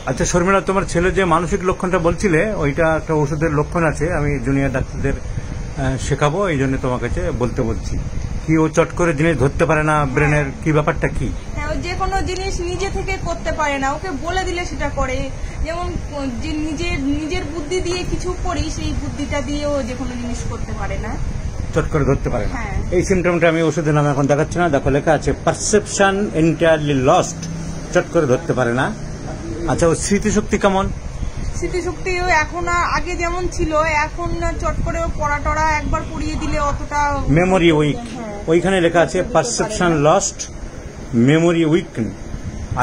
আচ্ছা শর্মিলা, তোমার ছেলে যে মানসিক লক্ষণটা বলছিলে ওইটা একটা ওষুধের লক্ষণ আছে, আমি জুনিয়র ডাক্তারদের শেখাবো, এই জন্য তোমার কাছে বলতে বলছি। কি ও চট করে জিনিস ধরতে পারে না, ব্রেনের কি ব্যাপারটা কি? হ্যাঁ, ও যে কোনো জিনিস নিজে থেকে করতে পারে না, ওকে বলে দিলে সেটা করে। যেমন যে নিজের বুদ্ধি দিয়ে কিছু করি, সেই বুদ্ধিটা দিয়ে ও যে কোনো জিনিস করতে পারে না, চট করে ধরতে পারে না। হ্যাঁ। এই সিমটমটা আমি ওষুধের নামে এখন দেখাচ্ছি না, দেখো লেখা আছে পারসেপশন এন্টায়ারলি লস্ট, চট করে ধরতে পারে না। আচ্ছা, ও স্মৃতিশক্তি কেমন? স্মৃতিশক্তি এখন আগে যেমন ছিল, এখন চট করে পড়া টড়া একবার পড়িয়ে দিলে অতটা। মেমোরি উইক, ওইখানে লেখা আছে perception lost, memory weak,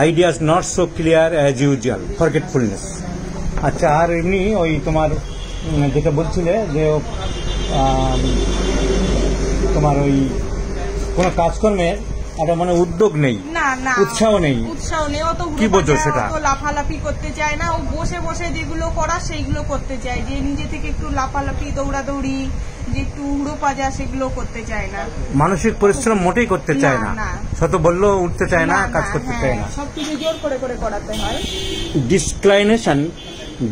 ideas not so clear as usual, forgetfulness. আচ্ছা, আর এমনি ওই তোমার যেটা বলছিলে যে তোমার ওই কোনো কাজকর্মের একটা মানে উদ্যোগ নেই, না উৎসাহ নেই, অত কি বোঝো সেটা? লাফালাফি করতে চায় না, ও বসে বসে যেগুলো করা সেইগুলো করতে চায়, যে নিজে থেকে একটু লাফালাফি দৌড়াদৌড়ি, যে একটু উড়ো পাজা, সেগুলো করতে চায় না। মানসিক পরিশ্রম মোটেই করতে চায় না, শত বললেও উঠতে চায় না, কাজ করতে চায় না, সবকিছু জোর করে করে করাতে হয়।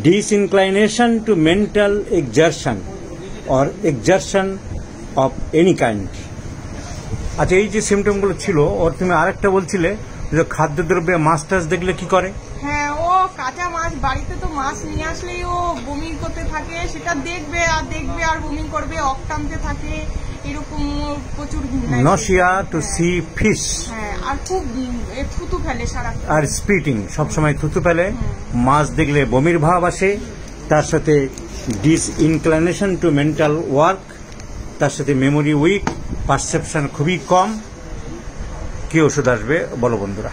Disinclination to mental exertion or exertion of any kind. আচ্ছা, এই যে সিমটমগুলো ছিল ওর, তুমি আরেকটা বলছিলে যে খাদ্যদ্রব্যে মাছ টাছ দেখলে কি করে? হ্যাঁ, ও কাঁচা মাছ, বাড়িতে তো মাছ নিয়ে আসলেই ও বমি করতে থাকে, সেটা দেখবে আর বমি করবে, অক টানতে থাকে, এরকম প্রচুর। Nausea to sea fish. হ্যাঁ, আর খুব থুতু ফেলে সারা, আর স্পিটিং, সবসময় থুতু ফেলে। মাছ দেখলে বমির ভাব আসে, তার সাথে ডিসইনক্লাইনেশন টু মেন্টাল ওয়ার্ক, তার সাথে মেমোরি উইক, পারসেপশন খুবই কম। কি ওষুধ আসবে বলো বন্ধুরা?